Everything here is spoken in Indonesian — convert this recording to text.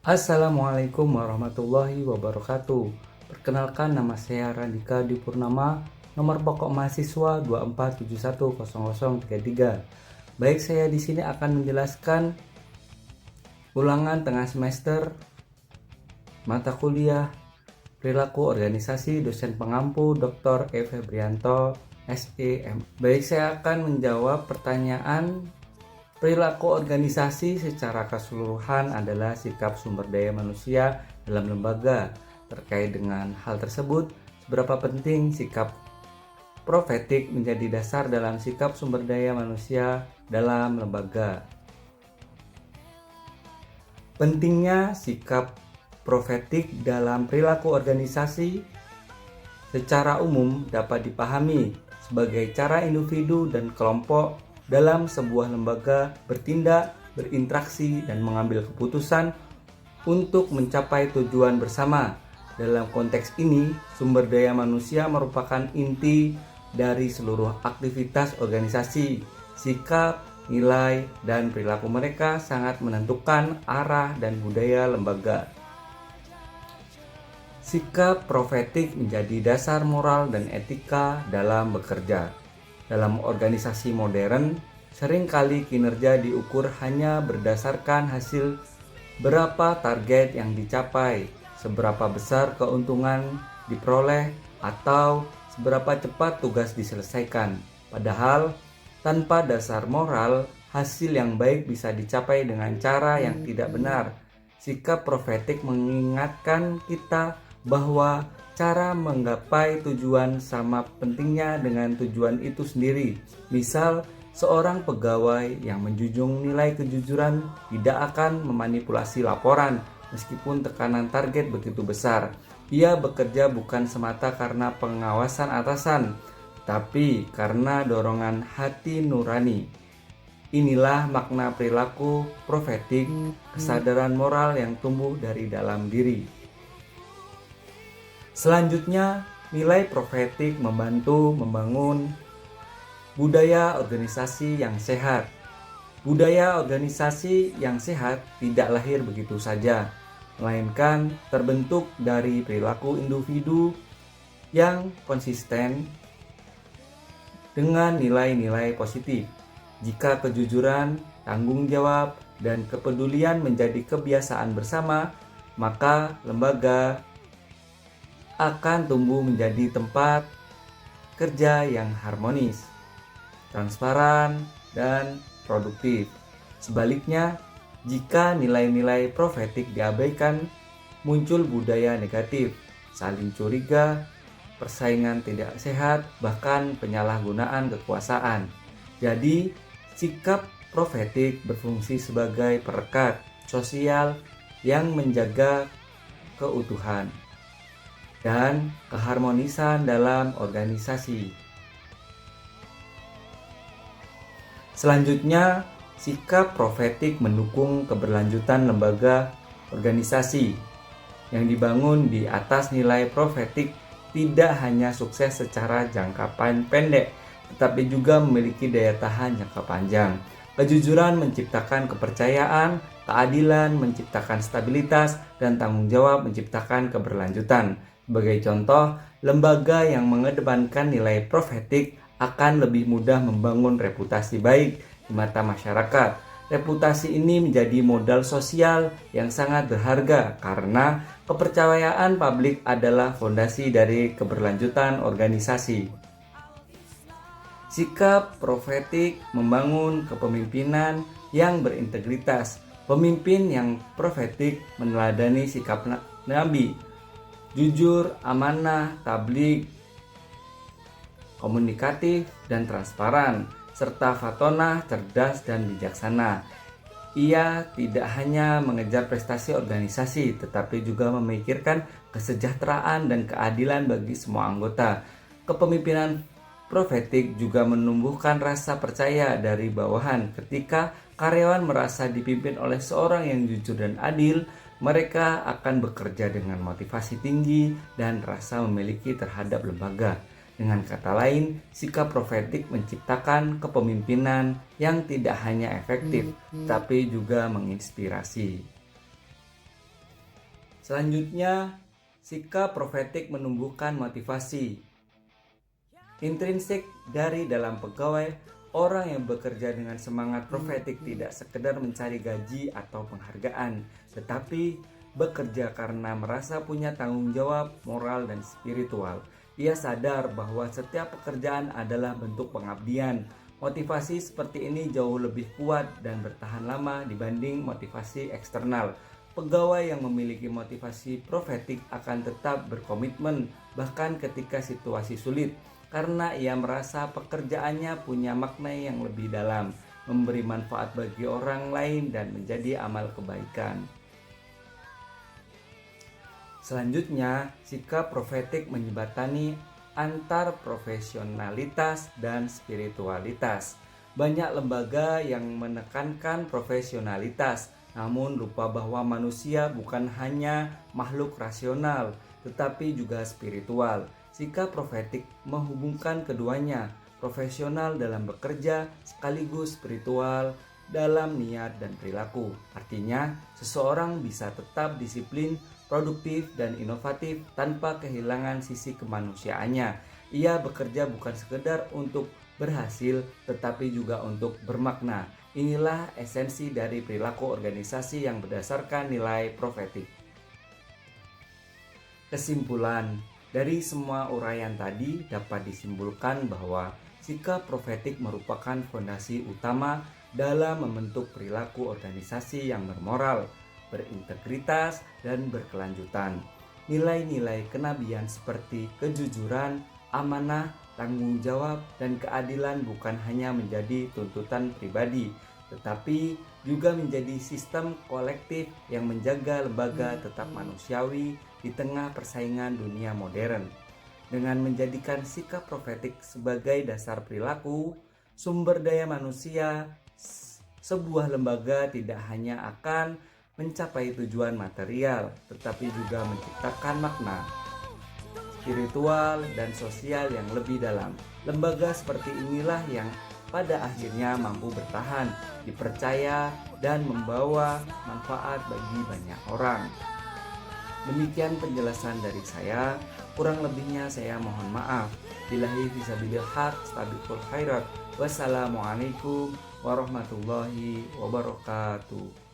Assalamualaikum warahmatullahi wabarakatuh. Perkenalkan, nama saya Randika Dipurnama, nomor pokok mahasiswa 24710033. Baik, saya di sini akan menjelaskan ulangan tengah semester mata kuliah Perilaku Organisasi Dosen Pengampu Dr. E. Febrianto, SEM. Baik, saya akan menjawab pertanyaan. Perilaku organisasi secara keseluruhan adalah sikap sumber daya manusia dalam lembaga. Terkait dengan hal tersebut, seberapa penting sikap profetik menjadi dasar dalam sikap sumber daya manusia dalam lembaga. Pentingnya sikap profetik dalam perilaku organisasi secara umum dapat dipahami sebagai cara individu dan kelompok dalam sebuah lembaga bertindak, berinteraksi, dan mengambil keputusan untuk mencapai tujuan bersama. Dalam konteks ini, sumber daya manusia merupakan inti dari seluruh aktivitas organisasi. Sikap, nilai, dan perilaku mereka sangat menentukan arah dan budaya lembaga. Sikap profetik menjadi dasar moral dan etika dalam bekerja. Dalam organisasi modern, seringkali kinerja diukur hanya berdasarkan hasil berapa target yang dicapai, seberapa besar keuntungan diperoleh, atau seberapa cepat tugas diselesaikan. Padahal, tanpa dasar moral, hasil yang baik bisa dicapai dengan cara yang tidak benar. Sikap profetik mengingatkan kita bahwa cara menggapai tujuan sama pentingnya dengan tujuan itu sendiri. Misal, seorang pegawai yang menjunjung nilai kejujuran tidak akan memanipulasi laporan meskipun tekanan target begitu besar. Ia bekerja bukan semata karena pengawasan atasan, tapi karena dorongan hati nurani. Inilah makna perilaku profetik, kesadaran moral yang tumbuh dari dalam diri. Selanjutnya, nilai profetik membantu membangun budaya organisasi yang sehat. Budaya organisasi yang sehat tidak lahir begitu saja, melainkan terbentuk dari perilaku individu yang konsisten dengan nilai-nilai positif. Jika kejujuran, tanggung jawab, dan kepedulian menjadi kebiasaan bersama, maka lembaga akan tumbuh menjadi tempat kerja yang harmonis, transparan, dan produktif. Sebaliknya, jika nilai-nilai profetik diabaikan, muncul budaya negatif, saling curiga, persaingan tidak sehat, bahkan penyalahgunaan kekuasaan. Jadi, sikap profetik berfungsi sebagai perekat sosial yang menjaga keutuhan dan keharmonisan dalam organisasi. Selanjutnya, sikap profetik mendukung keberlanjutan lembaga organisasi yang dibangun di atas nilai profetik tidak hanya sukses secara jangka pendek, tetapi juga memiliki daya tahan jangka panjang. Kejujuran menciptakan kepercayaan, keadilan menciptakan stabilitas, dan tanggung jawab menciptakan keberlanjutan. Sebagai contoh, lembaga yang mengedepankan nilai profetik akan lebih mudah membangun reputasi baik di mata masyarakat. Reputasi ini menjadi modal sosial yang sangat berharga karena kepercayaan publik adalah fondasi dari keberlanjutan organisasi. Sikap profetik membangun kepemimpinan yang berintegritas. Pemimpin yang profetik meneladani sikap Nabi, jujur, amanah, tabligh, komunikatif, dan transparan, serta fatonah, cerdas, dan bijaksana. Ia tidak hanya mengejar prestasi organisasi, tetapi juga memikirkan kesejahteraan dan keadilan bagi semua anggota. Kepemimpinan profetik juga menumbuhkan rasa percaya dari bawahan. Ketika karyawan merasa dipimpin oleh seorang yang jujur dan adil, mereka akan bekerja dengan motivasi tinggi dan rasa memiliki terhadap lembaga. Dengan kata lain, sikap profetik menciptakan kepemimpinan yang tidak hanya efektif, tapi juga menginspirasi. Selanjutnya, sikap profetik menumbuhkan motivasi intrinsik dari dalam pegawai. Orang yang bekerja dengan semangat profetik tidak sekedar mencari gaji atau penghargaan, tetapi bekerja karena merasa punya tanggung jawab moral dan spiritual. Ia sadar bahwa setiap pekerjaan adalah bentuk pengabdian. Motivasi seperti ini jauh lebih kuat dan bertahan lama dibanding motivasi eksternal. Pegawai yang memiliki motivasi profetik akan tetap berkomitmen bahkan ketika situasi sulit, karena ia merasa pekerjaannya punya makna yang lebih dalam, memberi manfaat bagi orang lain dan menjadi amal kebaikan. Selanjutnya, sikap profetik menjembatani antar profesionalitas dan spiritualitas. Banyak lembaga yang menekankan profesionalitas, namun lupa bahwa manusia bukan hanya makhluk rasional, tetapi juga spiritual. Sikap profetik menghubungkan keduanya, profesional dalam bekerja sekaligus spiritual dalam niat dan perilaku. Artinya, seseorang bisa tetap disiplin, produktif, dan inovatif tanpa kehilangan sisi kemanusiaannya. Ia bekerja bukan sekedar untuk berhasil, tetapi juga untuk bermakna. Inilah esensi dari perilaku organisasi yang berdasarkan nilai profetik. Kesimpulan, dari semua uraian tadi dapat disimpulkan bahwa sikap profetik merupakan fondasi utama dalam membentuk perilaku organisasi yang bermoral, berintegritas, dan berkelanjutan. Nilai-nilai kenabian seperti kejujuran, amanah, tanggung jawab, dan keadilan bukan hanya menjadi tuntutan pribadi, tetapi juga menjadi sistem kolektif yang menjaga lembaga tetap manusiawi di tengah persaingan dunia modern. Dengan menjadikan sikap profetik sebagai dasar perilaku, sumber daya manusia, sebuah lembaga tidak hanya akan mencapai tujuan material, tetapi juga menciptakan makna spiritual dan sosial yang lebih dalam. Lembaga seperti inilah yang pada akhirnya mampu bertahan, dipercaya, dan membawa manfaat bagi banyak orang. Demikian penjelasan dari saya, kurang lebihnya saya mohon maaf. Billahi fisabilil haq, stabiqul khairat. Wassalamualaikum warahmatullahi wabarakatuh.